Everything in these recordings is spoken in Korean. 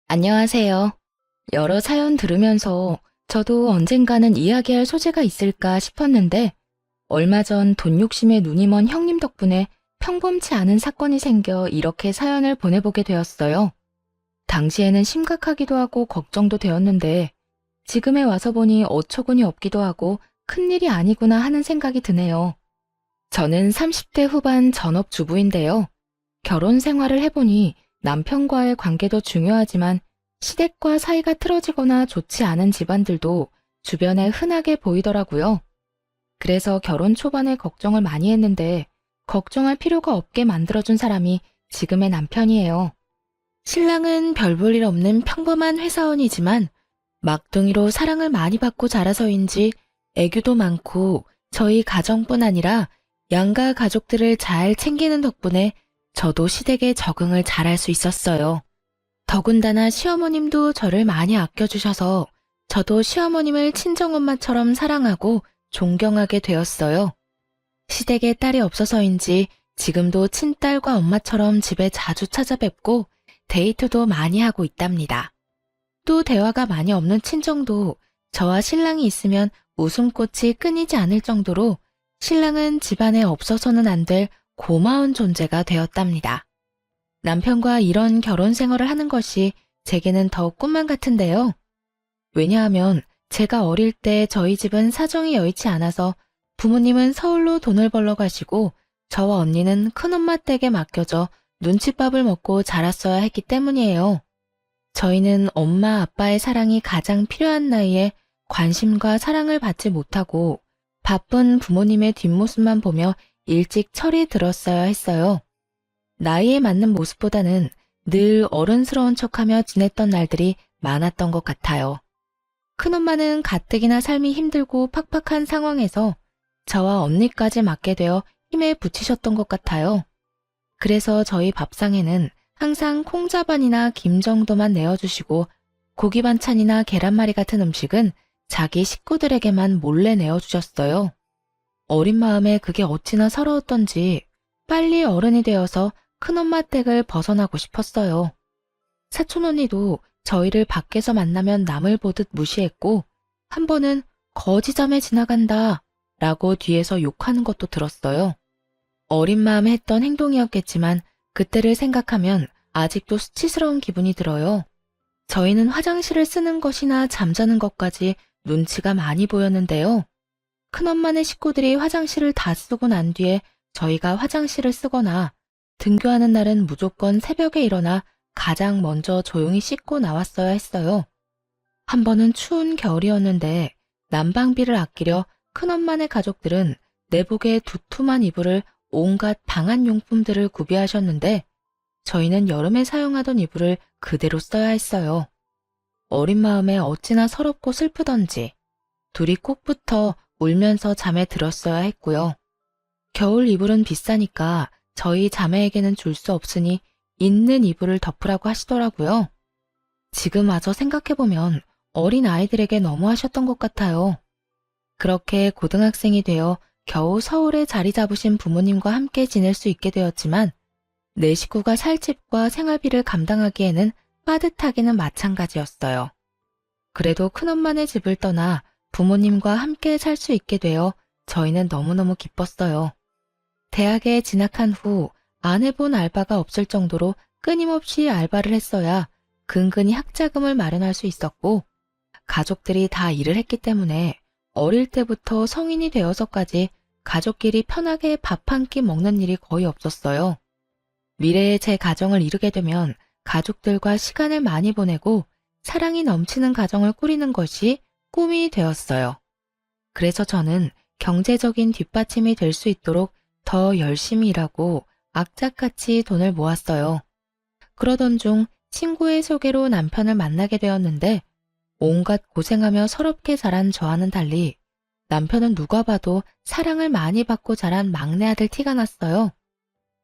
안녕하세요. 여러 사연 들으면서 저도 언젠가는 이야기할 소재가 있을까 싶었는데 얼마 전 돈 욕심에 눈이 먼 형님 덕분에 평범치 않은 사건이 생겨 이렇게 사연을 보내보게 되었어요. 당시에는 심각하기도 하고 걱정도 되었는데 지금에 와서 보니 어처구니 없기도 하고 큰일이 아니구나 하는 생각이 드네요. 저는 30대 후반 전업주부인데요. 결혼 생활을 해보니 남편과의 관계도 중요하지만 시댁과 사이가 틀어지거나 좋지 않은 집안들도 주변에 흔하게 보이더라고요. 그래서 결혼 초반에 걱정을 많이 했는데 걱정할 필요가 없게 만들어준 사람이 지금의 남편이에요. 신랑은 별 볼 일 없는 평범한 회사원이지만 막둥이로 사랑을 많이 받고 자라서인지 애교도 많고 저희 가정뿐 아니라 양가 가족들을 잘 챙기는 덕분에 저도 시댁에 적응을 잘할 수 있었어요. 더군다나 시어머님도 저를 많이 아껴주셔서 저도 시어머님을 친정엄마처럼 사랑하고 존경하게 되었어요. 시댁에 딸이 없어서인지 지금도 친딸과 엄마처럼 집에 자주 찾아뵙고 데이트도 많이 하고 있답니다. 또 대화가 많이 없는 친정도 저와 신랑이 있으면 웃음꽃이 끊이지 않을 정도로 신랑은 집안에 없어서는 안 될 고마운 존재가 되었답니다. 남편과 이런 결혼 생활을 하는 것이 제게는 더 꿈만 같은데요. 왜냐하면 제가 어릴 때 저희 집은 사정이 여의치 않아서 부모님은 서울로 돈을 벌러 가시고 저와 언니는 큰엄마 댁에 맡겨져 눈칫밥을 먹고 자랐어야 했기 때문이에요. 저희는 엄마 아빠의 사랑이 가장 필요한 나이에 관심과 사랑을 받지 못하고 바쁜 부모님의 뒷모습만 보며 일찍 철이 들었어야 했어요. 나이에 맞는 모습보다는 늘 어른스러운 척하며 지냈던 날들이 많았던 것 같아요. 큰엄마는 가뜩이나 삶이 힘들고 팍팍한 상황에서 저와 언니까지 맡게 되어 힘에 부치셨던 것 같아요. 그래서 저희 밥상에는 항상 콩자반이나 김 정도만 내어주시고 고기 반찬이나 계란말이 같은 음식은 자기 식구들에게만 몰래 내어주셨어요. 어린 마음에 그게 어찌나 서러웠던지 빨리 어른이 되어서 큰엄마 댁을 벗어나고 싶었어요. 사촌 언니도 저희를 밖에서 만나면 남을 보듯 무시했고 한 번은 거지자매 지나간다 라고 뒤에서 욕하는 것도 들었어요. 어린 마음에 했던 행동이었겠지만 그때를 생각하면 아직도 수치스러운 기분이 들어요. 저희는 화장실을 쓰는 것이나 잠자는 것까지 눈치가 많이 보였는데요. 큰엄마네 식구들이 화장실을 다 쓰고 난 뒤에 저희가 화장실을 쓰거나 등교하는 날은 무조건 새벽에 일어나 가장 먼저 조용히 씻고 나왔어야 했어요. 한 번은 추운 겨울이었는데 난방비를 아끼려 큰엄마네 가족들은 내복에 두툼한 이불을 온갖 방한용품들을 구비하셨는데 저희는 여름에 사용하던 이불을 그대로 써야 했어요. 어린 마음에 어찌나 서럽고 슬프던지 둘이 꼭 붙어 울면서 잠에 들었어야 했고요. 겨울 이불은 비싸니까 저희 자매에게는 줄 수 없으니 있는 이불을 덮으라고 하시더라고요. 지금 와서 생각해보면 어린 아이들에게 너무하셨던 것 같아요. 그렇게 고등학생이 되어 겨우 서울에 자리 잡으신 부모님과 함께 지낼 수 있게 되었지만 내 식구가 살 집과 생활비를 감당하기에는 빠듯하기는 마찬가지였어요. 그래도 큰엄마네 집을 떠나 부모님과 함께 살 수 있게 되어 저희는 너무너무 기뻤어요. 대학에 진학한 후 안 해본 알바가 없을 정도로 끊임없이 알바를 했어야 근근히 학자금을 마련할 수 있었고 가족들이 다 일을 했기 때문에 어릴 때부터 성인이 되어서까지 가족끼리 편하게 밥 한 끼 먹는 일이 거의 없었어요. 미래에 제 가정을 이루게 되면 가족들과 시간을 많이 보내고 사랑이 넘치는 가정을 꾸리는 것이 꿈이 되었어요. 그래서 저는 경제적인 뒷받침이 될 수 있도록 더 열심히 일하고 악착같이 돈을 모았어요. 그러던 중 친구의 소개로 남편을 만나게 되었는데 온갖 고생하며 서럽게 자란 저와는 달리 남편은 누가 봐도 사랑을 많이 받고 자란 막내 아들 티가 났어요.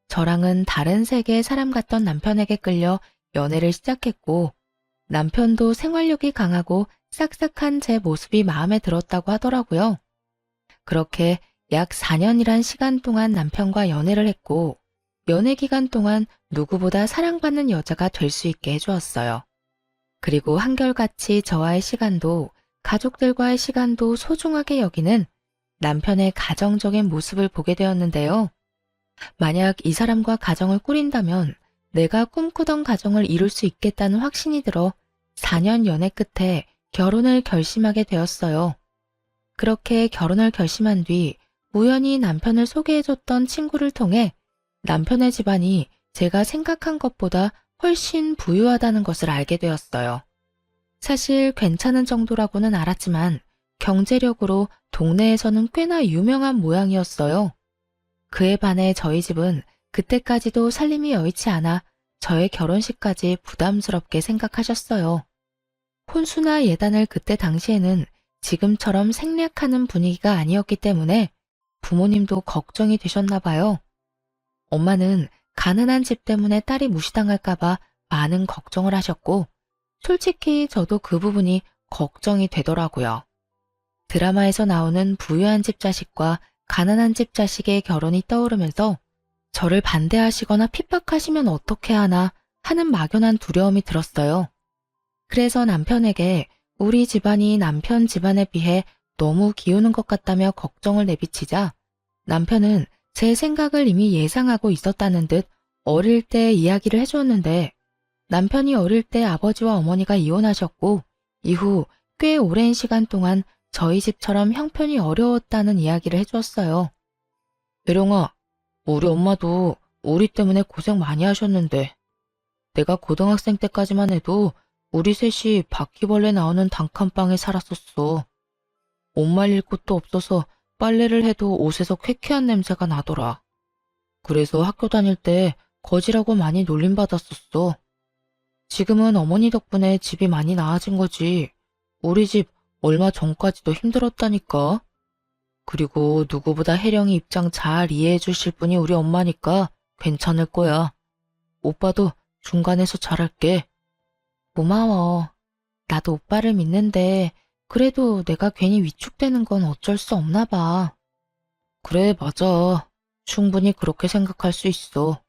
저랑은 다른 세계의 사람 같던 남편에게 끌려 연애를 시작했고 남편도 생활력이 강하고 싹싹한 제 모습이 마음에 들었다고 하더라고요. 그렇게 약 4년이란 시간 동안 남편과 연애를 했고 연애 기간 동안 누구보다 사랑받는 여자가 될 수 있게 해주었어요. 그리고 한결같이 저와의 시간도 가족들과의 시간도 소중하게 여기는 남편의 가정적인 모습을 보게 되었는데요. 만약 이 사람과 가정을 꾸린다면 내가 꿈꾸던 가정을 이룰 수 있겠다는 확신이 들어 4년 연애 끝에 결혼을 결심하게 되었어요. 그렇게 결혼을 결심한 뒤 우연히 남편을 소개해줬던 친구를 통해 남편의 집안이 제가 생각한 것보다 훨씬 부유하다는 것을 알게 되었어요. 사실 괜찮은 정도라고는 알았지만 경제력으로 동네에서는 꽤나 유명한 모양이었어요. 그에 반해 저희 집은 그때까지도 살림이 여의치 않아 저의 결혼식까지 부담스럽게 생각하셨어요. 혼수나 예단을 그때 당시에는 지금처럼 생략하는 분위기가 아니었기 때문에 부모님도 걱정이 되셨나 봐요. 엄마는 가난한 집 때문에 딸이 무시당할까봐 많은 걱정을 하셨고, 솔직히 저도 그 부분이 걱정이 되더라고요. 드라마에서 나오는 부유한 집 자식과 가난한 집 자식의 결혼이 떠오르면서 저를 반대하시거나 핍박하시면 어떻게 하나 하는 막연한 두려움이 들었어요. 그래서 남편에게 우리 집안이 남편 집안에 비해 너무 기우는 것 같다며 걱정을 내비치자 남편은 제 생각을 이미 예상하고 있었다는 듯 어릴 때 이야기를 해주었는데 남편이 어릴 때 아버지와 어머니가 이혼하셨고 이후 꽤 오랜 시간 동안 저희 집처럼 형편이 어려웠다는 이야기를 해주었어요. 대령아, 우리 엄마도 우리 때문에 고생 많이 하셨는데 내가 고등학생 때까지만 해도 우리 셋이 바퀴벌레 나오는 단칸방에 살았었어. 옷 말릴 곳도 없어서 빨래를 해도 옷에서 쾌쾌한 냄새가 나더라. 그래서 학교 다닐 때 거지라고 많이 놀림받았었어. 지금은 어머니 덕분에 집이 많이 나아진 거지. 우리 집 얼마 전까지도 힘들었다니까. 그리고 누구보다 혜령이 입장 잘 이해해 주실 분이 우리 엄마니까 괜찮을 거야. 오빠도 중간에서 잘할게. 고마워. 나도 오빠를 믿는데 그래도 내가 괜히 위축되는 건 어쩔 수 없나 봐. 그래, 맞아. 충분히 그렇게 생각할 수 있어.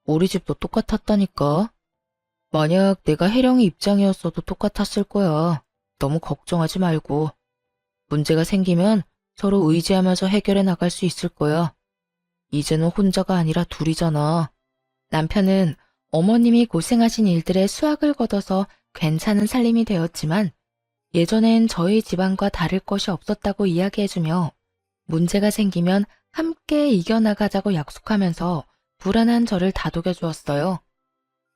우리 집도 똑같았다니까. 만약 내가 혜령이 입장이었어도 똑같았을 거야. 너무 걱정하지 말고. 문제가 생기면 서로 의지하면서 해결해 나갈 수 있을 거야. 이제는 혼자가 아니라 둘이잖아. 남편은 어머님이 고생하신 일들에 수확을 거둬서 괜찮은 살림이 되었지만 예전엔 저희 집안과 다를 것이 없었다고 이야기해주며 문제가 생기면 함께 이겨나가자고 약속하면서 불안한 저를 다독여 주었어요.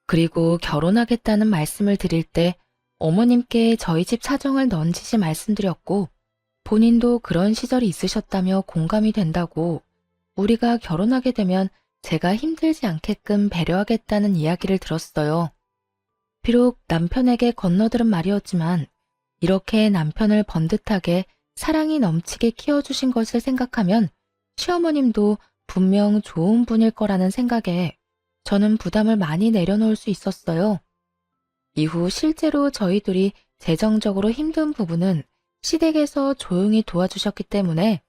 그리고 결혼하겠다는 말씀을 드릴 때 어머님께 저희 집 사정을 넌지시 말씀드렸고 본인도 그런 시절이 있으셨다며 공감이 된다고 우리가 결혼하게 되면 제가 힘들지 않게끔 배려하겠다는 이야기를 들었어요. 비록 남편에게 건너들은 말이었지만 이렇게 남편을 번듯하게 사랑이 넘치게 키워주신 것을 생각하면 시어머님도 분명 좋은 분일 거라는 생각에 저는 부담을 많이 내려놓을 수 있었어요. 이후 실제로 저희 둘이 재정적으로 힘든 부분은 시댁에서 조용히 도와주셨기 때문에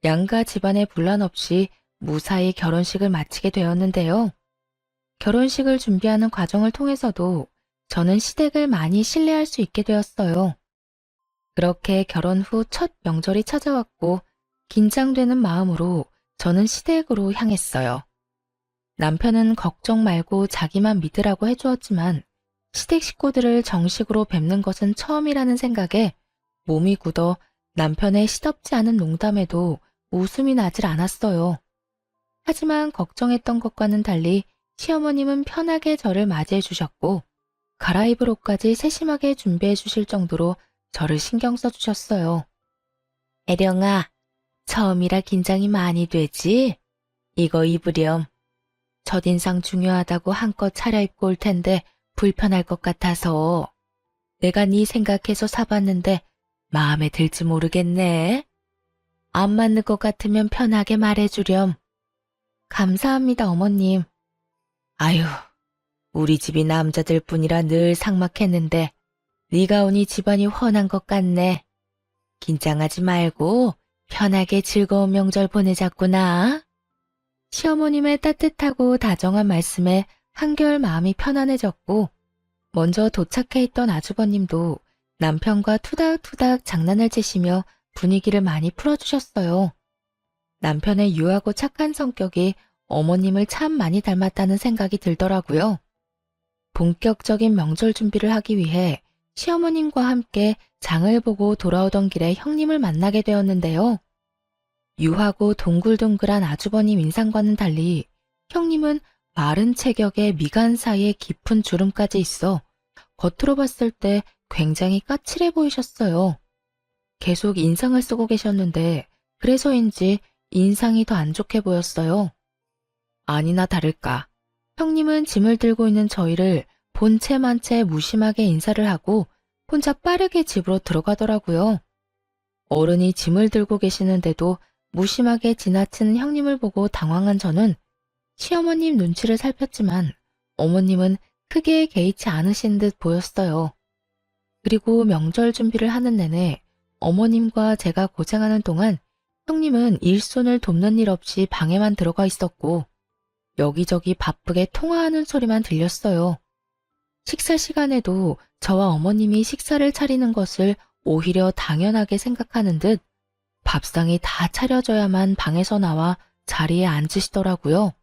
양가 집안의 분란 없이 무사히 결혼식을 마치게 되었는데요. 결혼식을 준비하는 과정을 통해서도 저는 시댁을 많이 신뢰할 수 있게 되었어요. 그렇게 결혼 후 첫 명절이 찾아왔고 긴장되는 마음으로 저는 시댁으로 향했어요. 남편은 걱정 말고 자기만 믿으라고 해주었지만 시댁 식구들을 정식으로 뵙는 것은 처음이라는 생각에 몸이 굳어 남편의 시덥지 않은 농담에도 웃음이 나질 않았어요. 하지만 걱정했던 것과는 달리 시어머님은 편하게 저를 맞이해 주셨고 갈아입을 옷까지 세심하게 준비해 주실 정도로 저를 신경 써주셨어요. 애령아, 처음이라 긴장이 많이 되지? 이거 입으렴. 첫인상 중요하다고 한껏 차려입고 올 텐데 불편할 것 같아서. 내가 네 생각해서 사봤는데 마음에 들지 모르겠네. 안 맞는 것 같으면 편하게 말해주렴. 감사합니다, 어머님. 아유, 우리 집이 남자들 뿐이라 늘 삭막했는데 네가 오니 집안이 훤한 것 같네. 긴장하지 말고 편하게 즐거운 명절 보내자꾸나. 시어머님의 따뜻하고 다정한 말씀에 한결 마음이 편안해졌고 먼저 도착해 있던 아주버님도 남편과 투닥투닥 장난을 치시며 분위기를 많이 풀어주셨어요. 남편의 유하고 착한 성격이 어머님을 참 많이 닮았다는 생각이 들더라고요. 본격적인 명절 준비를 하기 위해 시어머님과 함께 장을 보고 돌아오던 길에 형님을 만나게 되었는데요. 유하고 동글동글한 아주버님 인상과는 달리 형님은 마른 체격에 미간 사이에 깊은 주름까지 있어 겉으로 봤을 때 굉장히 까칠해 보이셨어요. 계속 인상을 쓰고 계셨는데 그래서인지 인상이 더 안 좋게 보였어요. 아니나 다를까 형님은 짐을 들고 있는 저희를 본체만 채 무심하게 인사를 하고 혼자 빠르게 집으로 들어가더라고요. 어른이 짐을 들고 계시는데도 무심하게 지나치는 형님을 보고 당황한 저는 시어머님 눈치를 살폈지만 어머님은 크게 개의치 않으신 듯 보였어요. 그리고 명절 준비를 하는 내내 어머님과 제가 고생하는 동안 형님은 일손을 돕는 일 없이 방에만 들어가 있었고 여기저기 바쁘게 통화하는 소리만 들렸어요. 식사 시간에도 저와 어머님이 식사를 차리는 것을 오히려 당연하게 생각하는 듯 밥상이 다 차려져야만 방에서 나와 자리에 앉으시더라고요.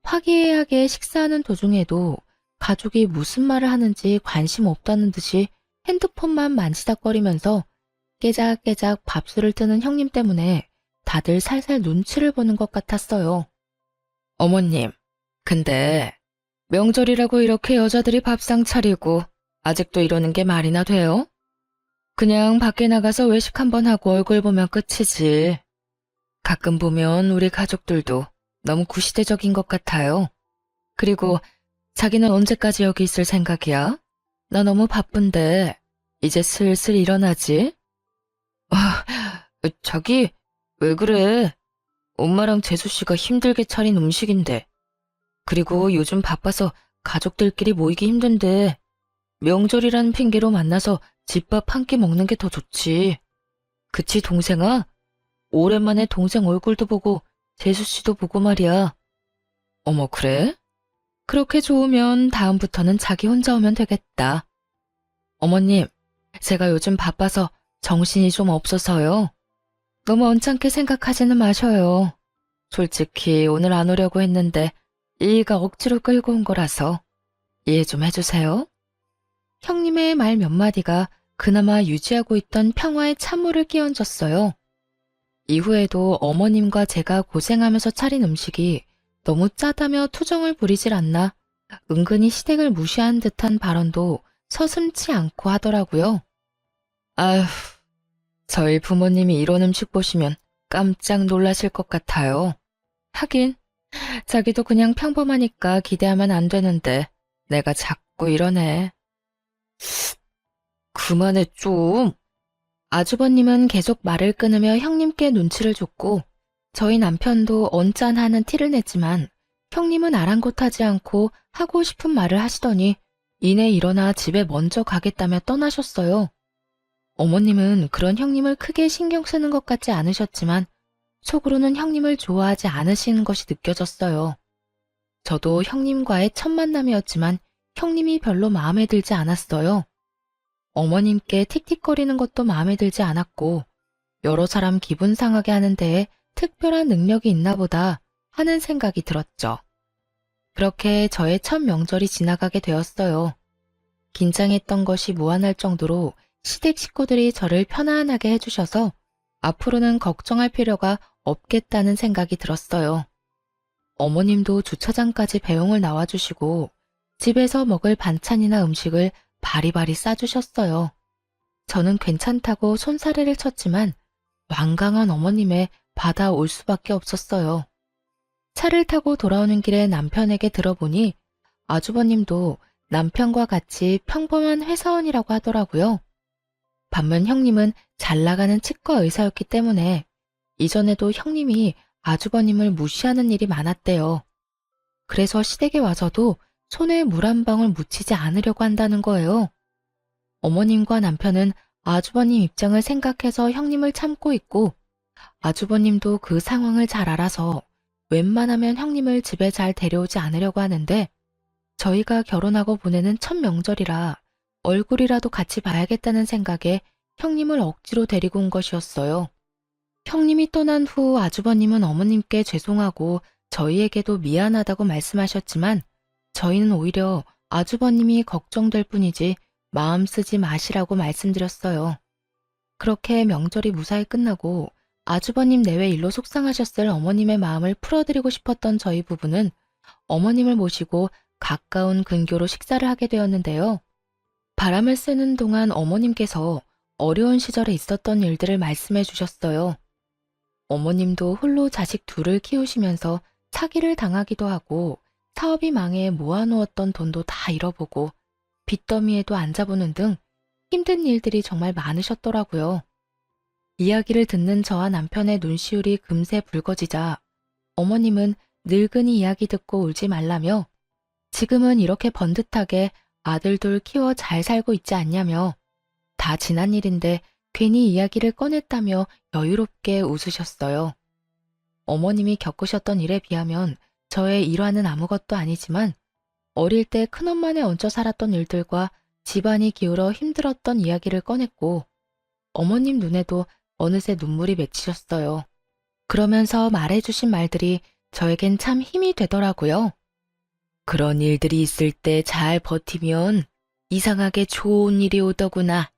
화기애애하게 식사하는 도중에도 가족이 무슨 말을 하는지 관심 없다는 듯이 핸드폰만 만지작거리면서 깨작깨작 밥술을 뜨는 형님 때문에 다들 살살 눈치를 보는 것 같았어요. 어머님, 근데 명절이라고 이렇게 여자들이 밥상 차리고 아직도 이러는 게 말이나 돼요? 그냥 밖에 나가서 외식 한번 하고 얼굴 보면 끝이지. 가끔 보면 우리 가족들도 너무 구시대적인 것 같아요. 그리고 자기는 언제까지 여기 있을 생각이야? 나 너무 바쁜데 이제 슬슬 일어나지? 아, 자기 왜 그래? 엄마랑 재수씨가 힘들게 차린 음식인데. 그리고 요즘 바빠서 가족들끼리 모이기 힘든데 명절이라는 핑계로 만나서 집밥 한 끼 먹는 게 더 좋지. 그치 동생아? 오랜만에 동생 얼굴도 보고 재수씨도 보고 말이야. 어머 그래? 그렇게 좋으면 다음부터는 자기 혼자 오면 되겠다. 어머님, 제가 요즘 바빠서 정신이 좀 없어서요. 너무 언짢게 생각하지는 마셔요. 솔직히 오늘 안 오려고 했는데 일가 억지로 끌고 온 거라서 이해 좀 해주세요. 형님의 말 몇 마디가 그나마 유지하고 있던 평화의 찬물을 끼얹었어요. 이후에도 어머님과 제가 고생하면서 차린 음식이 너무 짜다며 투정을 부리질 않나 은근히 시댁을 무시한 듯한 발언도 서슴지 않고 하더라고요. 아휴, 저희 부모님이 이런 음식 보시면 깜짝 놀라실 것 같아요. 하긴 자기도 그냥 평범하니까 기대하면 안 되는데 내가 자꾸 이러네. 그만해 좀. 아주버님은 계속 말을 끊으며 형님께 눈치를 줬고 저희 남편도 언짢아하는 티를 냈지만 형님은 아랑곳하지 않고 하고 싶은 말을 하시더니 이내 일어나 집에 먼저 가겠다며 떠나셨어요. 어머님은 그런 형님을 크게 신경 쓰는 것 같지 않으셨지만 속으로는 형님을 좋아하지 않으시는 것이 느껴졌어요. 저도 형님과의 첫 만남이었지만 형님이 별로 마음에 들지 않았어요. 어머님께 틱틱거리는 것도 마음에 들지 않았고 여러 사람 기분 상하게 하는 데에 특별한 능력이 있나 보다 하는 생각이 들었죠. 그렇게 저의 첫 명절이 지나가게 되었어요. 긴장했던 것이 무한할 정도로 시댁 식구들이 저를 편안하게 해주셔서 앞으로는 걱정할 필요가 없겠다는 생각이 들었어요. 어머님도 주차장까지 배웅을 나와주시고 집에서 먹을 반찬이나 음식을 바리바리 싸주셨어요. 저는 괜찮다고 손사래를 쳤지만 완강한 어머님의 받아올 수밖에 없었어요. 차를 타고 돌아오는 길에 남편에게 들어보니 아주버님도 남편과 같이 평범한 회사원이라고 하더라고요. 반면 형님은 잘 나가는 치과 의사였기 때문에 이전에도 형님이 아주버님을 무시하는 일이 많았대요. 그래서 시댁에 와서도 손에 물 한 방울 묻히지 않으려고 한다는 거예요. 어머님과 남편은 아주버님 입장을 생각해서 형님을 참고 있고 아주버님도 그 상황을 잘 알아서 웬만하면 형님을 집에 잘 데려오지 않으려고 하는데 저희가 결혼하고 보내는 첫 명절이라 얼굴이라도 같이 봐야겠다는 생각에 형님을 억지로 데리고 온 것이었어요. 형님이 떠난 후 아주버님은 어머님께 죄송하고 저희에게도 미안하다고 말씀하셨지만 저희는 오히려 아주버님이 걱정될 뿐이지 마음 쓰지 마시라고 말씀드렸어요. 그렇게 명절이 무사히 끝나고 아주버님 내외 일로 속상하셨을 어머님의 마음을 풀어드리고 싶었던 저희 부부는 어머님을 모시고 가까운 근교로 식사를 하게 되었는데요. 바람을 쐬는 동안 어머님께서 어려운 시절에 있었던 일들을 말씀해 주셨어요. 어머님도 홀로 자식 둘을 키우시면서 사기를 당하기도 하고 사업이 망해 모아놓았던 돈도 다 잃어보고 빚더미에도 앉아보는 등 힘든 일들이 정말 많으셨더라고요. 이야기를 듣는 저와 남편의 눈시울이 금세 붉어지자 어머님은 늙은이 이야기 듣고 울지 말라며 지금은 이렇게 번듯하게 아들 둘 키워 잘 살고 있지 않냐며 다 지난 일인데 괜히 이야기를 꺼냈다며 여유롭게 웃으셨어요. 어머님이 겪으셨던 일에 비하면 저의 일화는 아무것도 아니지만 어릴 때 큰엄마네 얹혀 살았던 일들과 집안이 기울어 힘들었던 이야기를 꺼냈고 어머님 눈에도 어느새 눈물이 맺히셨어요. 그러면서 말해주신 말들이 저에겐 참 힘이 되더라고요. 그런 일들이 있을 때 잘 버티면 이상하게 좋은 일이 오더구나.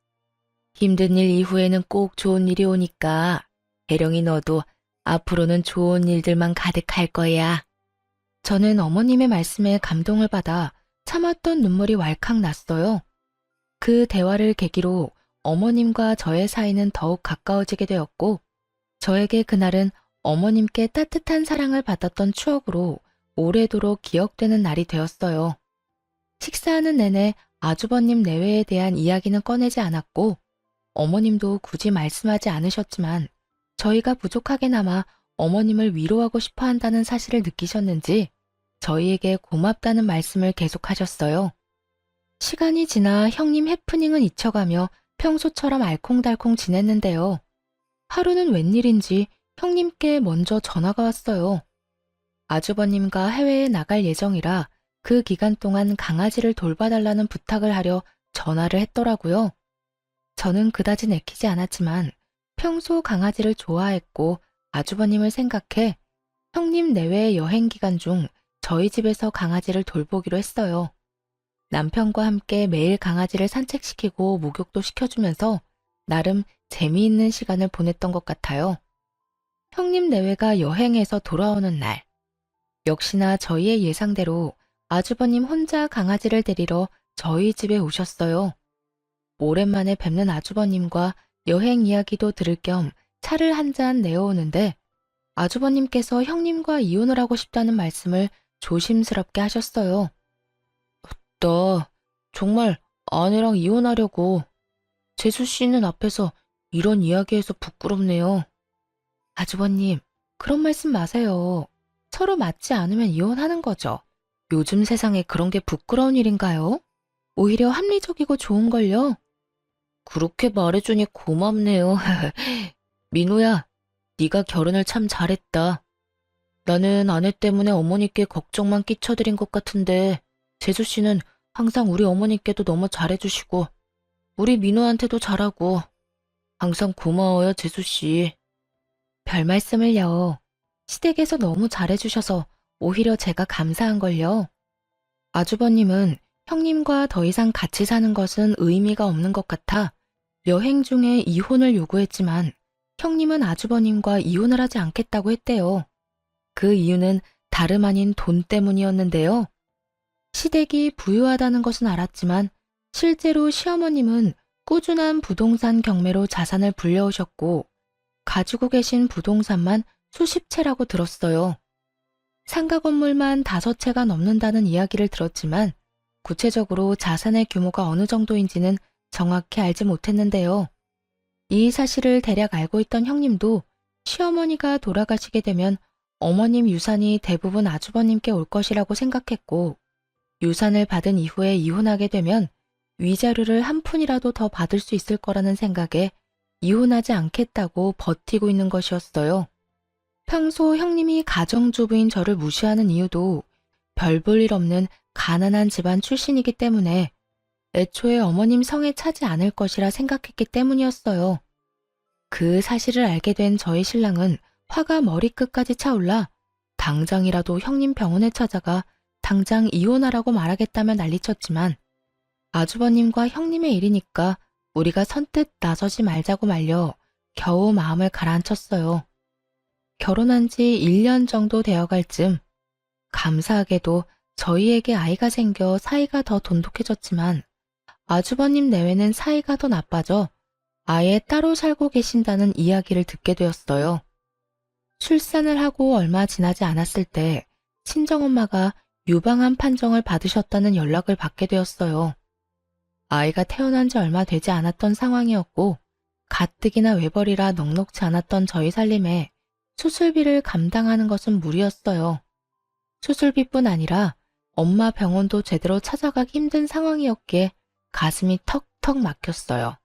힘든 일 이후에는 꼭 좋은 일이 오니까 혜령이 너도 앞으로는 좋은 일들만 가득할 거야. 저는 어머님의 말씀에 감동을 받아 참았던 눈물이 왈칵 났어요. 그 대화를 계기로 어머님과 저의 사이는 더욱 가까워지게 되었고 저에게 그날은 어머님께 따뜻한 사랑을 받았던 추억으로 오래도록 기억되는 날이 되었어요. 식사하는 내내 아주버님 내외에 대한 이야기는 꺼내지 않았고 어머님도 굳이 말씀하지 않으셨지만 저희가 부족하게나마 어머님을 위로하고 싶어 한다는 사실을 느끼셨는지 저희에게 고맙다는 말씀을 계속하셨어요. 시간이 지나 형님 해프닝은 잊혀가며 평소처럼 알콩달콩 지냈는데요. 하루는 웬일인지 형님께 먼저 전화가 왔어요. 아주버님과 해외에 나갈 예정이라 그 기간 동안 강아지를 돌봐달라는 부탁을 하려 전화를 했더라고요. 저는 그다지 내키지 않았지만 평소 강아지를 좋아했고 아주버님을 생각해 형님 내외의 여행 기간 중 저희 집에서 강아지를 돌보기로 했어요. 남편과 함께 매일 강아지를 산책시키고 목욕도 시켜주면서 나름 재미있는 시간을 보냈던 것 같아요. 형님 내외가 여행해서 돌아오는 날, 역시나 저희의 예상대로 아주버님 혼자 강아지를 데리러 저희 집에 오셨어요. 오랜만에 뵙는 아주버님과 여행 이야기도 들을 겸 차를 한 잔 내어오는데 아주버님께서 형님과 이혼을 하고 싶다는 말씀을 조심스럽게 하셨어요. 나 정말 아내랑 이혼하려고. 재수 씨는 앞에서 이런 이야기해서 부끄럽네요. 아주버님, 그런 말씀 마세요. 서로 맞지 않으면 이혼하는 거죠. 요즘 세상에 그런 게 부끄러운 일인가요? 오히려 합리적이고 좋은걸요. 그렇게 말해주니 고맙네요. 민호야, 네가 결혼을 참 잘했다. 나는 아내 때문에 어머니께 걱정만 끼쳐드린 것 같은데 재수 씨는 항상 우리 어머니께도 너무 잘해주시고 우리 민호한테도 잘하고 항상 고마워요, 재수 씨. 별 말씀을요. 시댁에서 너무 잘해주셔서 오히려 제가 감사한걸요. 아주버님은 형님과 더 이상 같이 사는 것은 의미가 없는 것 같아 여행 중에 이혼을 요구했지만 형님은 아주버님과 이혼을 하지 않겠다고 했대요. 그 이유는 다름 아닌 돈 때문이었는데요. 시댁이 부유하다는 것은 알았지만 실제로 시어머님은 꾸준한 부동산 경매로 자산을 불려오셨고 가지고 계신 부동산만 수십 채라고 들었어요. 상가 건물만 5채가 넘는다는 이야기를 들었지만 구체적으로 자산의 규모가 어느 정도인지는 정확히 알지 못했는데요. 이 사실을 대략 알고 있던 형님도 시어머니가 돌아가시게 되면 어머님 유산이 대부분 아주버님께 올 것이라고 생각했고 유산을 받은 이후에 이혼하게 되면 위자료를 한 푼이라도 더 받을 수 있을 거라는 생각에 이혼하지 않겠다고 버티고 있는 것이었어요. 평소 형님이 가정주부인 저를 무시하는 이유도 별 볼 일 없는 가난한 집안 출신이기 때문에 애초에 어머님 성에 차지 않을 것이라 생각했기 때문이었어요. 그 사실을 알게 된 저희 신랑은 화가 머리끝까지 차올라 당장이라도 형님 병원에 찾아가 당장 이혼하라고 말하겠다며 난리쳤지만 아주버님과 형님의 일이니까 우리가 선뜻 나서지 말자고 말려 겨우 마음을 가라앉혔어요. 결혼한 지 1년 정도 되어갈 즈음 감사하게도 저희에게 아이가 생겨 사이가 더 돈독해졌지만 아주버님 내외는 사이가 더 나빠져 아예 따로 살고 계신다는 이야기를 듣게 되었어요. 출산을 하고 얼마 지나지 않았을 때 친정엄마가 유방암 판정을 받으셨다는 연락을 받게 되었어요. 아이가 태어난 지 얼마 되지 않았던 상황이었고 가뜩이나 외벌이라 넉넉지 않았던 저희 살림에 수술비를 감당하는 것은 무리였어요. 수술비뿐 아니라 엄마 병원도 제대로 찾아가기 힘든 상황이었기에 가슴이 턱턱 막혔어요.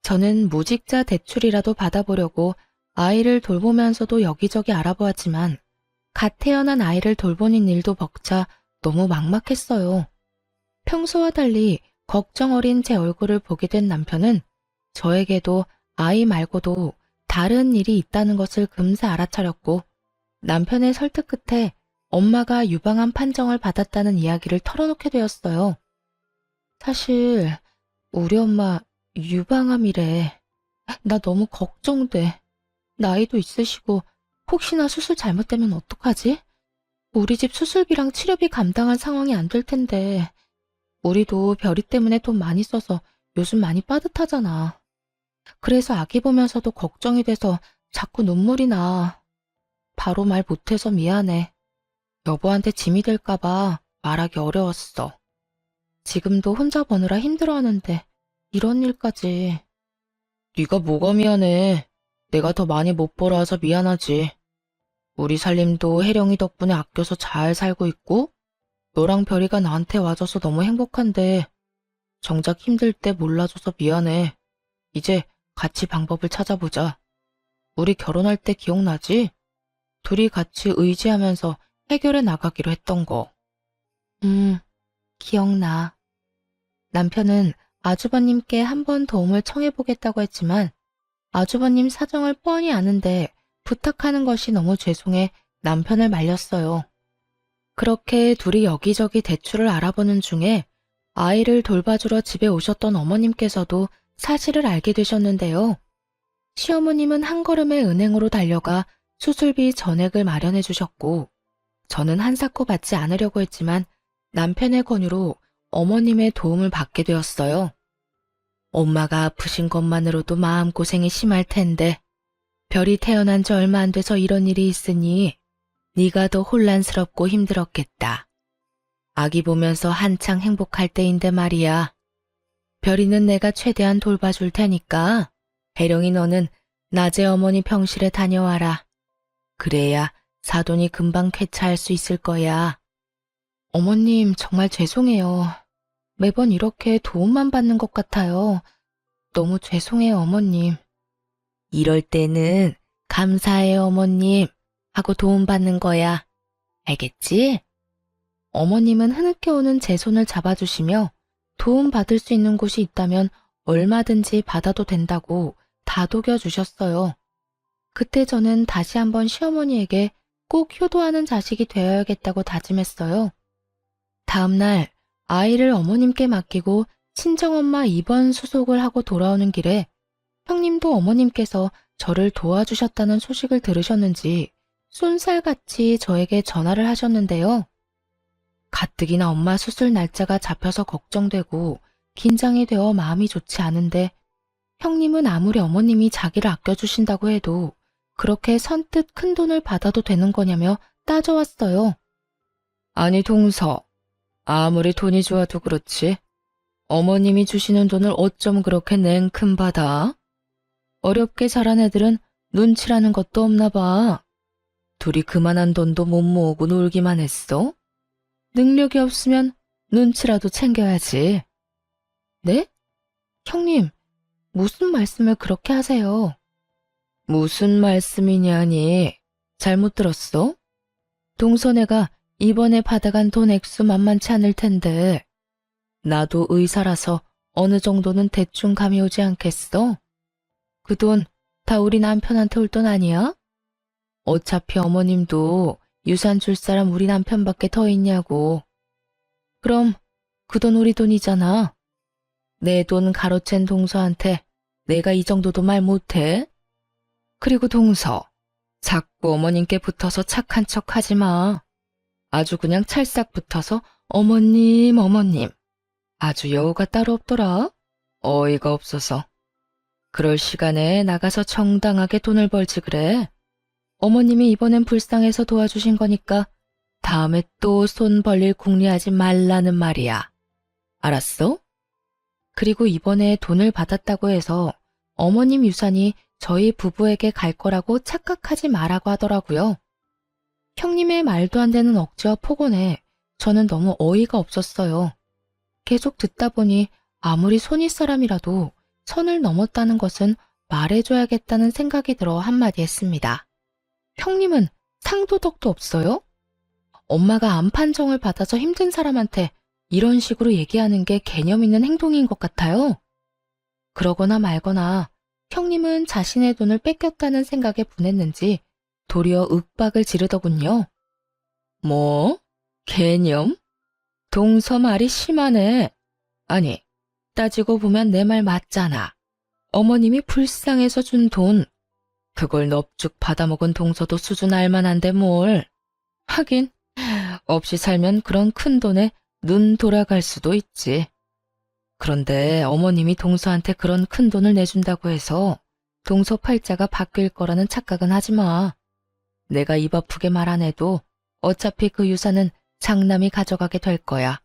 저는 무직자 대출이라도 받아보려고 아이를 돌보면서도 여기저기 알아보았지만 갓 태어난 아이를 돌보는 일도 벅차 너무 막막했어요. 평소와 달리 걱정 어린 제 얼굴을 보게 된 남편은 저에게도 아이 말고도 다른 일이 있다는 것을 금세 알아차렸고 남편의 설득 끝에 엄마가 유방암 판정을 받았다는 이야기를 털어놓게 되었어요. 사실 우리 엄마 유방암이래. 나 너무 걱정돼. 나이도 있으시고 혹시나 수술 잘못되면 어떡하지? 우리 집 수술비랑 치료비 감당할 상황이 안 될 텐데 우리도 별이 때문에 돈 많이 써서 요즘 많이 빠듯하잖아. 그래서 아기 보면서도 걱정이 돼서 자꾸 눈물이 나. 바로 말 못해서 미안해. 여보한테 짐이 될까봐 말하기 어려웠어. 지금도 혼자 버느라 힘들어하는데 이런 일까지. 네가 뭐가 미안해. 내가 더 많이 못 벌어와서 미안하지. 우리 살림도 혜령이 덕분에 아껴서 잘 살고 있고 너랑 별이가 나한테 와줘서 너무 행복한데 정작 힘들 때 몰라줘서 미안해. 이제 같이 방법을 찾아보자. 우리 결혼할 때 기억나지? 둘이 같이 의지하면서 해결해 나가기로 했던 거. 기억나. 남편은 아주버님께 한번 도움을 청해보겠다고 했지만 아주버님 사정을 뻔히 아는데 부탁하는 것이 너무 죄송해 남편을 말렸어요. 그렇게 둘이 여기저기 대출을 알아보는 중에 아이를 돌봐주러 집에 오셨던 어머님께서도 사실을 알게 되셨는데요. 시어머님은 한 걸음에 은행으로 달려가 수술비 전액을 마련해 주셨고 저는 한사코 받지 않으려고 했지만 남편의 권유로 어머님의 도움을 받게 되었어요. 엄마가 아프신 것만으로도 마음고생이 심할 텐데 별이 태어난 지 얼마 안 돼서 이런 일이 있으니 네가 더 혼란스럽고 힘들었겠다. 아기 보면서 한창 행복할 때인데 말이야. 별이는 내가 최대한 돌봐줄 테니까 혜령이 너는 낮에 어머니 병실에 다녀와라. 그래야 사돈이 금방 쾌차할 수 있을 거야. 어머님 정말 죄송해요. 매번 이렇게 도움만 받는 것 같아요. 너무 죄송해요, 어머님. 이럴 때는 감사해요, 어머님 하고 도움받는 거야. 알겠지? 어머님은 흐느껴 오는 제 손을 잡아주시며 도움받을 수 있는 곳이 있다면 얼마든지 받아도 된다고 다독여 주셨어요. 그때 저는 다시 한번 시어머니에게 꼭 효도하는 자식이 되어야겠다고 다짐했어요. 다음 날 아이를 어머님께 맡기고 친정엄마 입원 수속을 하고 돌아오는 길에 형님도 어머님께서 저를 도와주셨다는 소식을 들으셨는지 쏜살같이 저에게 전화를 하셨는데요. 가뜩이나 엄마 수술 날짜가 잡혀서 걱정되고 긴장이 되어 마음이 좋지 않은데 형님은 아무리 어머님이 자기를 아껴주신다고 해도 그렇게 선뜻 큰 돈을 받아도 되는 거냐며 따져왔어요. 아니 동서, 아무리 돈이 좋아도 그렇지 어머님이 주시는 돈을 어쩜 그렇게 냉큼 받아? 어렵게 자란 애들은 눈치라는 것도 없나 봐. 둘이 그만한 돈도 못 모으고 놀기만 했어? 능력이 없으면 눈치라도 챙겨야지. 네? 형님, 무슨 말씀을 그렇게 하세요? 무슨 말씀이냐니? 잘못 들었어? 동서네가 이번에 받아간 돈 액수 만만치 않을 텐데. 나도 의사라서 어느 정도는 대충 감이 오지 않겠어? 그 돈 다 우리 남편한테 올 돈 아니야? 어차피 어머님도 유산 줄 사람 우리 남편밖에 더 있냐고. 그럼 그 돈 우리 돈이잖아. 내 돈 가로챈 동서한테 내가 이 정도도 말 못해? 그리고 동서, 자꾸 어머님께 붙어서 착한 척 하지 마. 아주 그냥 찰싹 붙어서 어머님, 어머님. 아주 여우가 따로 없더라. 어이가 없어서. 그럴 시간에 나가서 정당하게 돈을 벌지 그래. 어머님이 이번엔 불쌍해서 도와주신 거니까 다음에 또 손 벌릴 궁리하지 말라는 말이야. 알았어? 그리고 이번에 돈을 받았다고 해서 어머님 유산이 저희 부부에게 갈 거라고 착각하지 말라고 하더라고요. 형님의 말도 안 되는 억지와 폭언에 저는 너무 어이가 없었어요. 계속 듣다 보니 아무리 손윗 사람이라도 선을 넘었다는 것은 말해줘야겠다는 생각이 들어 한마디 했습니다. 형님은 상도덕도 없어요? 엄마가 암 판정을 받아서 힘든 사람한테 이런 식으로 얘기하는 게 개념 있는 행동인 것 같아요. 그러거나 말거나 형님은 자신의 돈을 뺏겼다는 생각에 분했는지 도리어 윽박을 지르더군요. 뭐? 개념? 동서 말이 심하네. 아니, 따지고 보면 내 말 맞잖아. 어머님이 불쌍해서 준 돈. 그걸 넙죽 받아먹은 동서도 수준 알만한데 뭘. 하긴 없이 살면 그런 큰 돈에 눈 돌아갈 수도 있지. 그런데 어머님이 동서한테 그런 큰 돈을 내준다고 해서 동서 팔자가 바뀔 거라는 착각은 하지 마. 내가 입 아프게 말 안 해도 어차피 그 유산은 장남이 가져가게 될 거야.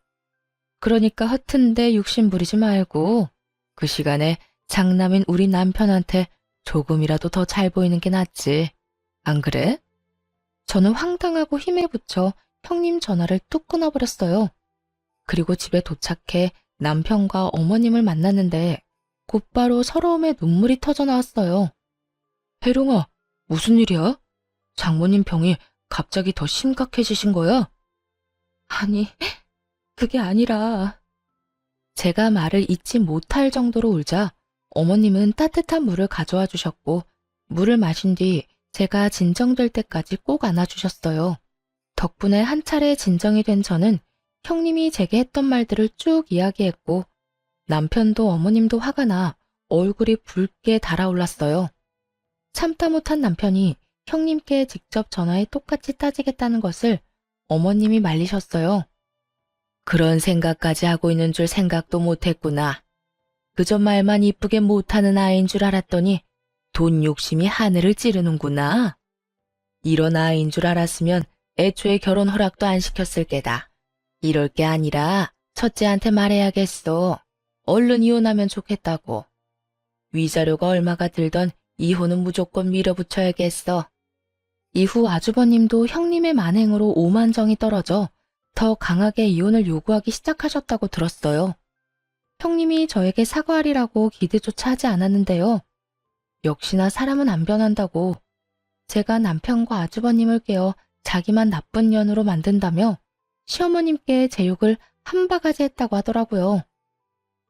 그러니까 허튼데 욕심 부리지 말고 그 시간에 장남인 우리 남편한테 조금이라도 더 잘 보이는 게 낫지. 안 그래? 저는 황당하고 힘에 부쳐 형님 전화를 뚝 끊어버렸어요. 그리고 집에 도착해 남편과 어머님을 만났는데 곧바로 서러움에 눈물이 터져 나왔어요. 혜룡아, 무슨 일이야? 장모님 병이 갑자기 더 심각해지신 거야? 아니, 그게 아니라. 제가 말을 잇지 못할 정도로 울자 어머님은 따뜻한 물을 가져와 주셨고 물을 마신 뒤 제가 진정될 때까지 꼭 안아주셨어요. 덕분에 한 차례 진정이 된 저는 형님이 제게 했던 말들을 쭉 이야기했고 남편도 어머님도 화가 나 얼굴이 붉게 달아올랐어요. 참다 못한 남편이 형님께 직접 전화해 똑같이 따지겠다는 것을 어머님이 말리셨어요. 그런 생각까지 하고 있는 줄 생각도 못했구나. 그저 말만 이쁘게 못하는 아이인 줄 알았더니 돈 욕심이 하늘을 찌르는구나. 이런 아이인 줄 알았으면 애초에 결혼 허락도 안 시켰을 게다. 이럴 게 아니라 첫째한테 말해야겠어. 얼른 이혼하면 좋겠다고. 위자료가 얼마가 들던 이혼은 무조건 밀어붙여야겠어. 이후 아주버님도 형님의 만행으로 오만정이 떨어져 더 강하게 이혼을 요구하기 시작하셨다고 들었어요. 형님이 저에게 사과하리라고 기대조차 하지 않았는데요. 역시나 사람은 안 변한다고 제가 남편과 아주버님을 깨워 자기만 나쁜 년으로 만든다며 시어머님께 제 욕을 한 바가지 했다고 하더라고요.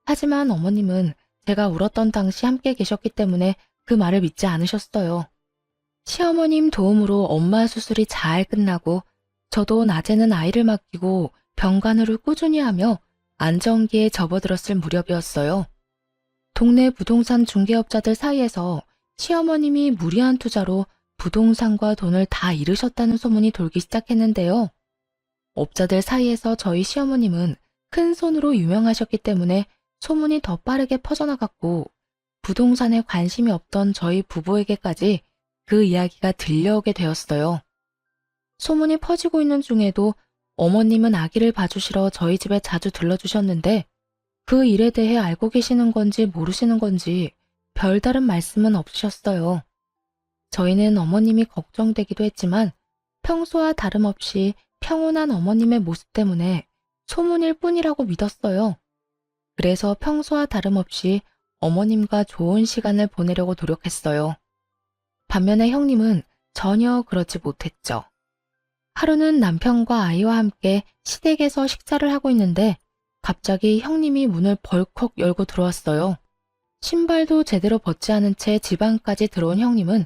하지만 어머님은 제가 울었던 당시 함께 계셨기 때문에 그 말을 믿지 않으셨어요. 시어머님 도움으로 엄마 수술이 잘 끝나고 저도 낮에는 아이를 맡기고 병간호를 꾸준히 하며 안정기에 접어들었을 무렵이었어요. 동네 부동산 중개업자들 사이에서 시어머님이 무리한 투자로 부동산과 돈을 다 잃으셨다는 소문이 돌기 시작했는데요. 업자들 사이에서 저희 시어머님은 큰 손으로 유명하셨기 때문에 소문이 더 빠르게 퍼져나갔고 부동산에 관심이 없던 저희 부부에게까지 그 이야기가 들려오게 되었어요. 소문이 퍼지고 있는 중에도 어머님은 아기를 봐주시러 저희 집에 자주 들러주셨는데 그 일에 대해 알고 계시는 건지 모르시는 건지 별다른 말씀은 없으셨어요. 저희는 어머님이 걱정되기도 했지만 평소와 다름없이 평온한 어머님의 모습 때문에 소문일 뿐이라고 믿었어요. 그래서 평소와 다름없이 어머님과 좋은 시간을 보내려고 노력했어요. 반면에 형님은 전혀 그렇지 못했죠. 하루는 남편과 아이와 함께 시댁에서 식사를 하고 있는데 갑자기 형님이 문을 벌컥 열고 들어왔어요. 신발도 제대로 벗지 않은 채 집 안까지 들어온 형님은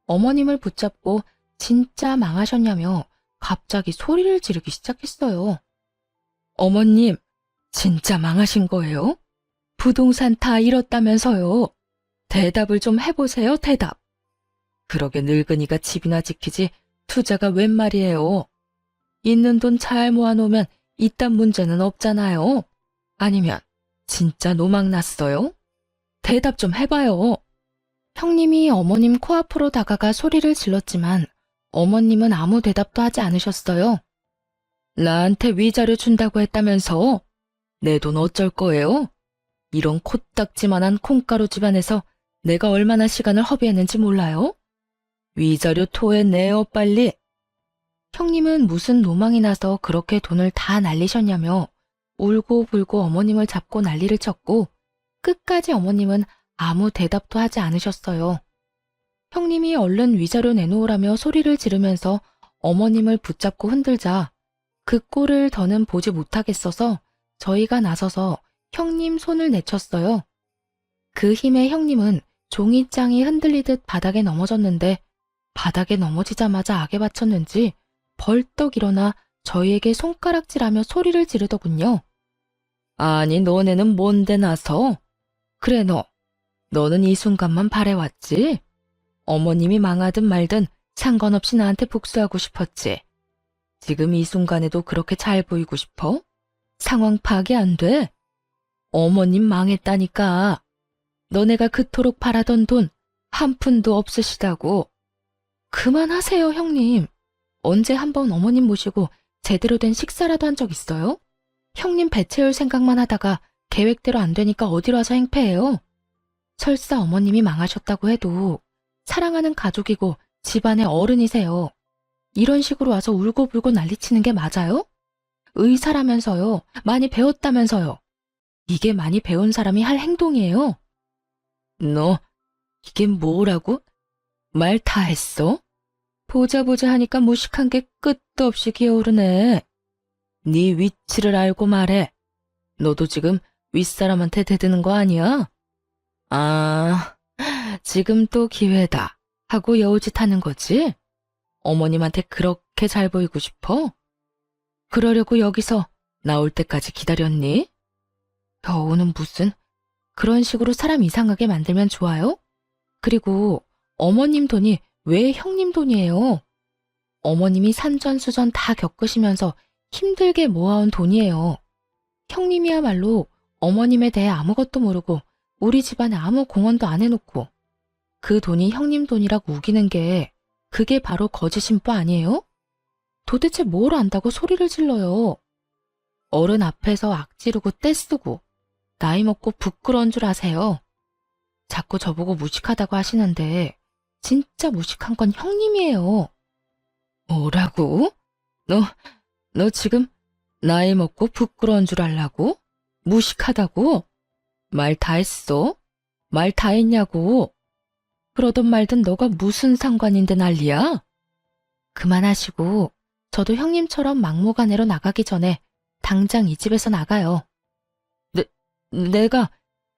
어머님을 붙잡고 진짜 망하셨냐며 갑자기 소리를 지르기 시작했어요. 어머님, 진짜 망하신 거예요? 부동산 다 잃었다면서요. 대답을 좀 해보세요, 대답. 그러게 늙은이가 집이나 지키지 투자가 웬 말이에요. 있는 돈 잘 모아놓으면 이딴 문제는 없잖아요. 아니면 진짜 노망 났어요? 대답 좀 해봐요. 형님이 어머님 코앞으로 다가가 소리를 질렀지만 어머님은 아무 대답도 하지 않으셨어요. 나한테 위자료 준다고 했다면서? 내 돈 어쩔 거예요? 이런 코딱지만한 콩가루 집안에서 내가 얼마나 시간을 허비했는지 몰라요? 위자료 토해내요, 빨리. 형님은 무슨 노망이 나서 그렇게 돈을 다 날리셨냐며 울고불고 어머님을 잡고 난리를 쳤고 끝까지 어머님은 아무 대답도 하지 않으셨어요. 형님이 얼른 위자료 내놓으라며 소리를 지르면서 어머님을 붙잡고 흔들자 그 꼴을 더는 보지 못하겠어서 저희가 나서서 형님 손을 내쳤어요. 그 힘에 형님은 종이장이 흔들리듯 바닥에 넘어졌는데 바닥에 넘어지자마자 악에 받쳤는지 벌떡 일어나 저희에게 손가락질하며 소리를 지르더군요. 아니 너네는 뭔데 나서? 그래 너는 이 순간만 바래왔지? 어머님이 망하든 말든 상관없이 나한테 복수하고 싶었지. 지금 이 순간에도 그렇게 잘 보이고 싶어? 상황 파악이 안 돼? 어머님 망했다니까. 너네가 그토록 바라던 돈 한 푼도 없으시다고. 그만하세요, 형님. 언제 한번 어머님 모시고 제대로 된 식사라도 한 적 있어요? 형님 배 채울 생각만 하다가 계획대로 안 되니까 어디로 와서 행패해요? 설사 어머님이 망하셨다고 해도 사랑하는 가족이고 집안의 어른이세요. 이런 식으로 와서 울고불고 난리치는 게 맞아요? 의사라면서요. 많이 배웠다면서요. 이게 많이 배운 사람이 할 행동이에요. 너 이게 뭐라고? 말 다 했어? 보자 하니까 무식한 게 끝도 없이 기어오르네. 네 위치를 알고 말해. 너도 지금 윗사람한테 대드는 거 아니야? 아, 지금 또 기회다 하고 여우짓 하는 거지? 어머님한테 그렇게 잘 보이고 싶어? 그러려고 여기서 나올 때까지 기다렸니? 여우는 무슨 그런 식으로 사람 이상하게 만들면 좋아요? 그리고 어머님 돈이 왜 형님 돈이에요? 어머님이 산전수전 다 겪으시면서 힘들게 모아온 돈이에요. 형님이야말로 어머님에 대해 아무것도 모르고 우리 집안에 아무 공헌도 안 해놓고 그 돈이 형님 돈이라고 우기는 게 그게 바로 거짓 인포 아니에요? 도대체 뭘 안다고 소리를 질러요? 어른 앞에서 악지르고 떼쓰고 나이 먹고 부끄러운 줄 아세요? 자꾸 저보고 무식하다고 하시는데 진짜 무식한 건 형님이에요. 뭐라고? 너 지금 나이 먹고 부끄러운 줄 알라고? 무식하다고? 말 다 했어? 말 다 했냐고? 그러든 말든 너가 무슨 상관인데 난리야? 그만하시고 저도 형님처럼 막무가내로 나가기 전에 당장 이 집에서 나가요.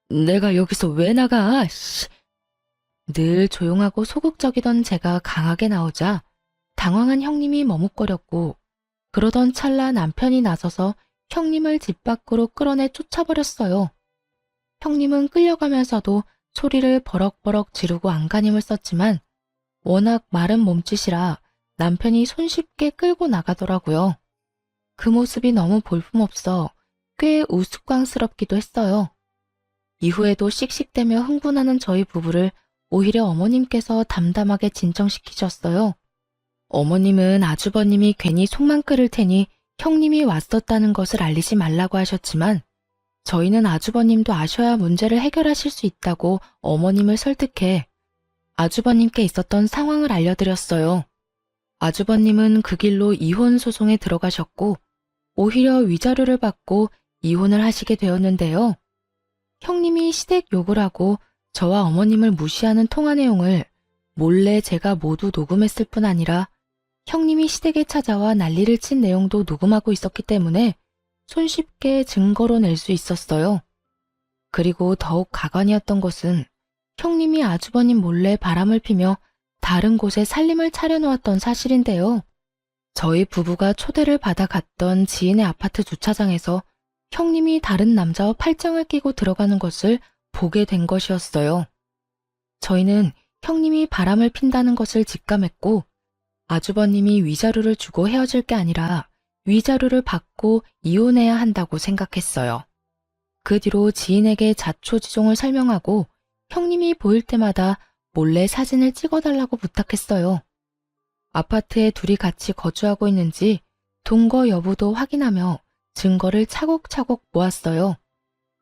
내가 여기서 왜 나가? 씨. 늘 조용하고 소극적이던 제가 강하게 나오자 당황한 형님이 머뭇거렸고 그러던 찰나 남편이 나서서 형님을 집 밖으로 끌어내 쫓아버렸어요. 형님은 끌려가면서도 소리를 버럭버럭 지르고 안간힘을 썼지만 워낙 마른 몸짓이라 남편이 손쉽게 끌고 나가더라고요. 그 모습이 너무 볼품없어 꽤 우스꽝스럽기도 했어요. 이후에도 씩씩대며 흥분하는 저희 부부를 오히려 어머님께서 담담하게 진정시키셨어요. 어머님은 아주버님이 괜히 속만 끓일 테니 형님이 왔었다는 것을 알리지 말라고 하셨지만 저희는 아주버님도 아셔야 문제를 해결하실 수 있다고 어머님을 설득해 아주버님께 있었던 상황을 알려드렸어요. 아주버님은 그 길로 이혼 소송에 들어가셨고 오히려 위자료를 받고 이혼을 하시게 되었는데요. 형님이 시댁 욕을 하고 저와 어머님을 무시하는 통화 내용을 몰래 제가 모두 녹음했을 뿐 아니라 형님이 시댁에 찾아와 난리를 친 내용도 녹음하고 있었기 때문에 손쉽게 증거로 낼 수 있었어요. 그리고 더욱 가관이었던 것은 형님이 아주버님 몰래 바람을 피며 다른 곳에 살림을 차려놓았던 사실인데요. 저희 부부가 초대를 받아 갔던 지인의 아파트 주차장에서 형님이 다른 남자와 팔짱을 끼고 들어가는 것을 보게 된 것이었어요. 저희는 형님이 바람을 핀다는 것을 직감했고 아주버님이 위자료를 주고 헤어질 게 아니라 위자료를 받고 이혼해야 한다고 생각했어요. 그 뒤로 지인에게 자초지종을 설명하고 형님이 보일 때마다 몰래 사진을 찍어달라고 부탁했어요. 아파트에 둘이 같이 거주하고 있는지 동거 여부도 확인하며 증거를 차곡차곡 모았어요.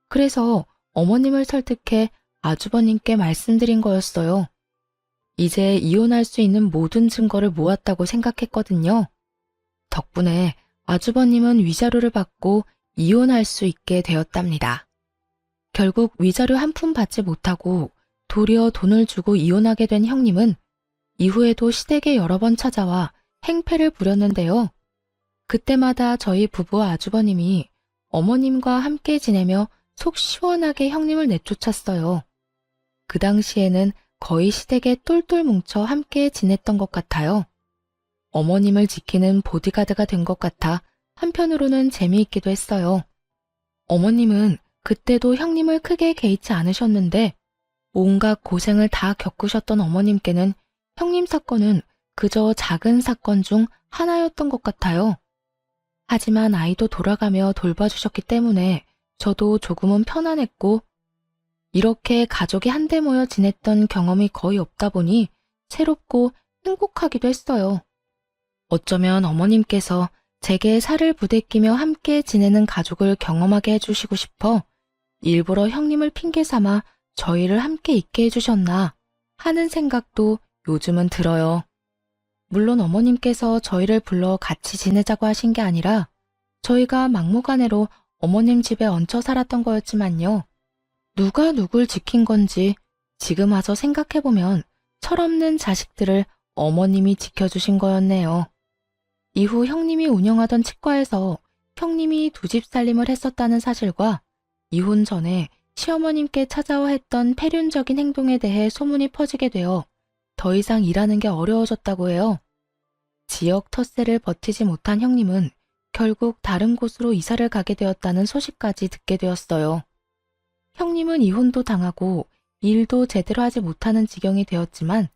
그래서 어머님을 설득해 아주버님께 말씀드린 거였어요. 이제 이혼할 수 있는 모든 증거를 모았다고 생각했거든요. 덕분에 아주버님은 위자료를 받고 이혼할 수 있게 되었답니다. 결국 위자료 한 푼 받지 못하고 도리어 돈을 주고 이혼하게 된 형님은 이후에도 시댁에 여러 번 찾아와 행패를 부렸는데요. 그때마다 저희 부부와 아주버님이 어머님과 함께 지내며 속 시원하게 형님을 내쫓았어요. 그 당시에는 거의 시댁에 똘똘 뭉쳐 함께 지냈던 것 같아요. 어머님을 지키는 보디가드가 된 것 같아 한편으로는 재미있기도 했어요. 어머님은 그때도 형님을 크게 개의치 않으셨는데 온갖 고생을 다 겪으셨던 어머님께는 형님 사건은 그저 작은 사건 중 하나였던 것 같아요. 하지만 아이도 돌아가며 돌봐주셨기 때문에 저도 조금은 편안했고 이렇게 가족이 한데 모여 지냈던 경험이 거의 없다 보니 새롭고 행복하기도 했어요. 어쩌면 어머님께서 제게 살을 부대끼며 함께 지내는 가족을 경험하게 해주시고 싶어 일부러 형님을 핑계 삼아 저희를 함께 있게 해주셨나 하는 생각도 요즘은 들어요. 물론 어머님께서 저희를 불러 같이 지내자고 하신 게 아니라 저희가 막무가내로 어머님 집에 얹혀 살았던 거였지만요. 누가 누굴 지킨 건지 지금 와서 생각해보면 철없는 자식들을 어머님이 지켜주신 거였네요. 이후 형님이 운영하던 치과에서 형님이 두 집 살림을 했었다는 사실과 이혼 전에 시어머님께 찾아와 했던 폐륜적인 행동에 대해 소문이 퍼지게 되어 더 이상 일하는 게 어려워졌다고 해요. 지역 텃세를 버티지 못한 형님은 결국 다른 곳으로 이사를 가게 되었다는 소식까지 듣게 되었어요. 형님은 이혼도 당하고 일도 제대로 하지 못하는 지경이 되었지만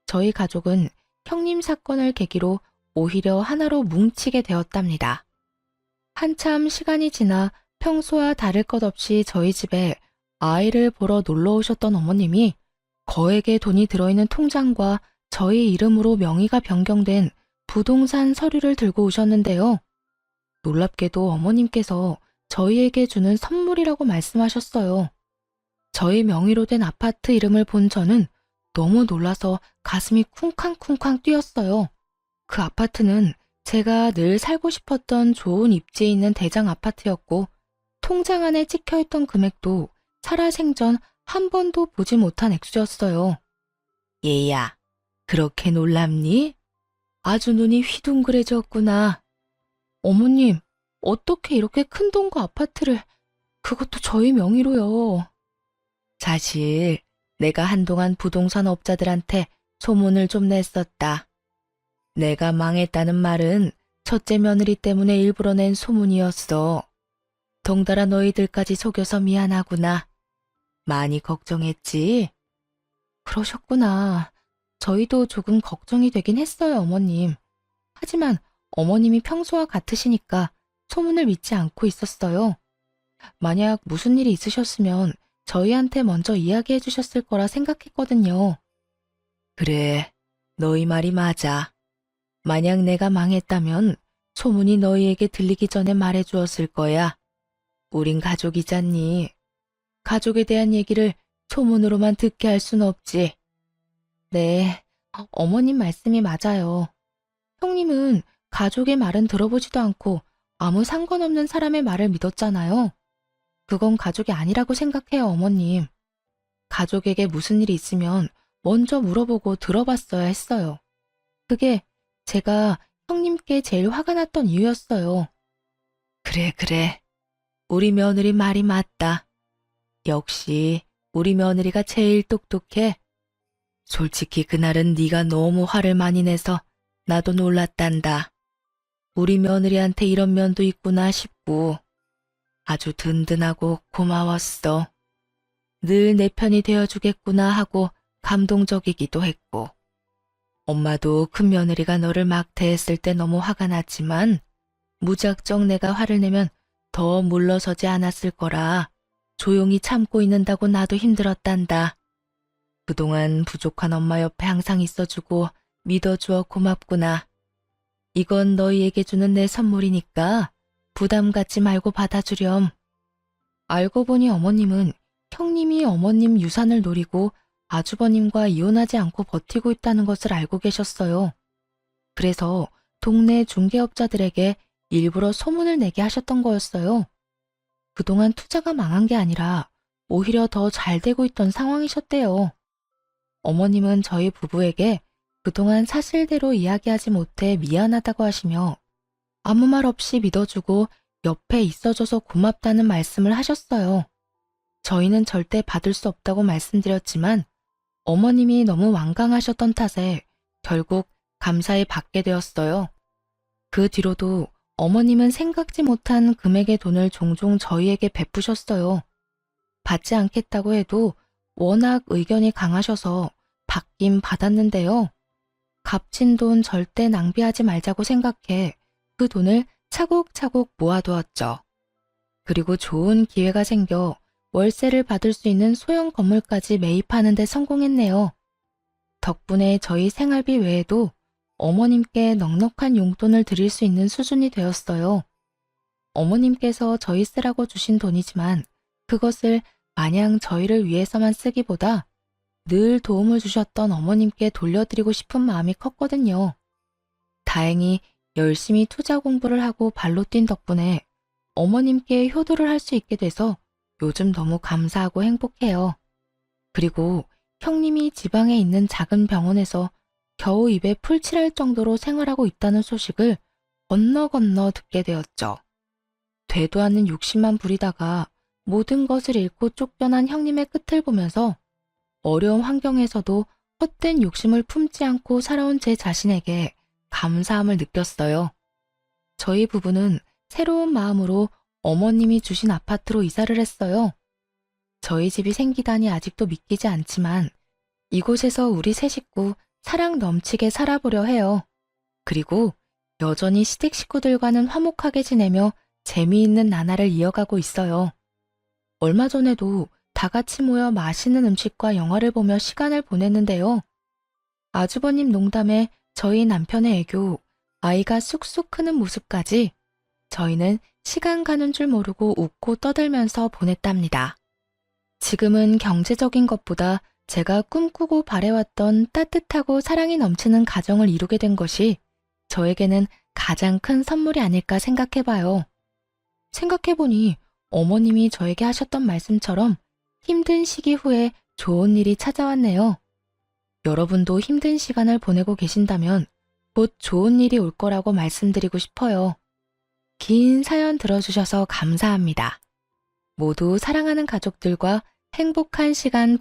저희 가족은 형님 사건을 계기로 오히려 하나로 뭉치게 되었답니다. 한참 시간이 지나 평소와 다를 것 없이 저희 집에 아이를 보러 놀러 오셨던 어머님이 거액의 돈이 들어있는 통장과 저희 이름으로 명의가 변경된 부동산 서류를 들고 오셨는데요. 놀랍게도 어머님께서 저희에게 주는 선물이라고 말씀하셨어요. 저희 명의로 된 아파트 이름을 본 저는 너무 놀라서 가슴이 쿵쾅쿵쾅 뛰었어요. 그 아파트는 제가 늘 살고 싶었던 좋은 입지에 있는 대장 아파트였고 통장 안에 찍혀있던 금액도 살아생전 한 번도 보지 못한 액수였어요. 얘야, 그렇게 놀랍니? 아주 눈이 휘둥그레졌구나. 어머님, 어떻게 이렇게 큰 돈과 아파트를, 그것도 저희 명의로요. 사실 내가 한동안 부동산 업자들한테 소문을 좀 냈었다. 내가 망했다는 말은 첫째 며느리 때문에 일부러 낸 소문이었어. 덩달아 너희들까지 속여서 미안하구나. 많이 걱정했지? 그러셨구나. 저희도 조금 걱정이 되긴 했어요, 어머님. 하지만 어머님이 평소와 같으시니까 소문을 믿지 않고 있었어요. 만약 무슨 일이 있으셨으면 저희한테 먼저 이야기해 주셨을 거라 생각했거든요. 그래, 너희 말이 맞아. 만약 내가 망했다면 소문이 너희에게 들리기 전에 말해 주었을 거야. 우린 가족이잖니. 가족에 대한 얘기를 소문으로만 듣게 할 순 없지. 네, 어머님 말씀이 맞아요. 형님은 가족의 말은 들어보지도 않고 아무 상관없는 사람의 말을 믿었잖아요. 그건 가족이 아니라고 생각해요, 어머님. 가족에게 무슨 일이 있으면 먼저 물어보고 들어봤어야 했어요. 그게 제가 형님께 제일 화가 났던 이유였어요. 그래. 우리 며느리 말이 맞다. 역시 우리 며느리가 제일 똑똑해. 솔직히 그날은 네가 너무 화를 많이 내서 나도 놀랐단다. 우리 며느리한테 이런 면도 있구나 싶고 아주 든든하고 고마웠어. 늘 내 편이 되어주겠구나 하고 감동적이기도 했고 엄마도 큰 며느리가 너를 막 대했을 때 너무 화가 났지만 무작정 내가 화를 내면 더 물러서지 않았을 거라 조용히 참고 있는다고 나도 힘들었단다. 그동안 부족한 엄마 옆에 항상 있어주고 믿어주어 고맙구나. 이건 너희에게 주는 내 선물이니까 부담 갖지 말고 받아주렴. 알고 보니 어머님은 형님이 어머님 유산을 노리고 아주버님과 이혼하지 않고 버티고 있다는 것을 알고 계셨어요. 그래서 동네 중개업자들에게 일부러 소문을 내게 하셨던 거였어요. 그동안 투자가 망한 게 아니라 오히려 더 잘 되고 있던 상황이셨대요. 어머님은 저희 부부에게 그동안 사실대로 이야기하지 못해 미안하다고 하시며 아무 말 없이 믿어주고 옆에 있어줘서 고맙다는 말씀을 하셨어요. 저희는 절대 받을 수 없다고 말씀드렸지만 어머님이 너무 완강하셨던 탓에 결국 감사히 받게 되었어요. 그 뒤로도 어머님은 생각지 못한 금액의 돈을 종종 저희에게 베푸셨어요. 받지 않겠다고 해도 워낙 의견이 강하셔서 받긴 받았는데요. 값진 돈 절대 낭비하지 말자고 생각해 그 돈을 차곡차곡 모아두었죠. 그리고 좋은 기회가 생겨 월세를 받을 수 있는 소형 건물까지 매입하는 데 성공했네요. 덕분에 저희 생활비 외에도 어머님께 넉넉한 용돈을 드릴 수 있는 수준이 되었어요. 어머님께서 저희 쓰라고 주신 돈이지만 그것을 마냥 저희를 위해서만 쓰기보다 늘 도움을 주셨던 어머님께 돌려드리고 싶은 마음이 컸거든요. 다행히 열심히 투자 공부를 하고 발로 뛴 덕분에 어머님께 효도를 할 수 있게 돼서 요즘 너무 감사하고 행복해요. 그리고 형님이 지방에 있는 작은 병원에서 겨우 입에 풀칠할 정도로 생활하고 있다는 소식을 건너 듣게 되었죠. 되도 않는 욕심만 부리다가 모든 것을 잃고 쫓겨난 형님의 끝을 보면서 어려운 환경에서도 헛된 욕심을 품지 않고 살아온 제 자신에게 감사함을 느꼈어요. 저희 부부는 새로운 마음으로 어머님이 주신 아파트로 이사를 했어요. 저희 집이 생기다니 아직도 믿기지 않지만 이곳에서 우리 세 식구 사랑 넘치게 살아보려 해요. 그리고 여전히 시댁 식구들과는 화목하게 지내며 재미있는 나날을 이어가고 있어요. 얼마 전에도 다 같이 모여 맛있는 음식과 영화를 보며 시간을 보냈는데요. 아주버님 농담에 저희 남편의 애교, 아이가 쑥쑥 크는 모습까지 저희는 시간 가는 줄 모르고 웃고 떠들면서 보냈답니다. 지금은 경제적인 것보다 제가 꿈꾸고 바래왔던 따뜻하고 사랑이 넘치는 가정을 이루게 된 것이 저에게는 가장 큰 선물이 아닐까 생각해봐요. 생각해보니 어머님이 저에게 하셨던 말씀처럼 힘든 시기 후에 좋은 일이 찾아왔네요. 여러분도 힘든 시간을 보내고 계신다면 곧 좋은 일이 올 거라고 말씀드리고 싶어요. 긴 사연 들어주셔서 감사합니다. 모두 사랑하는 가족들과 행복한 시간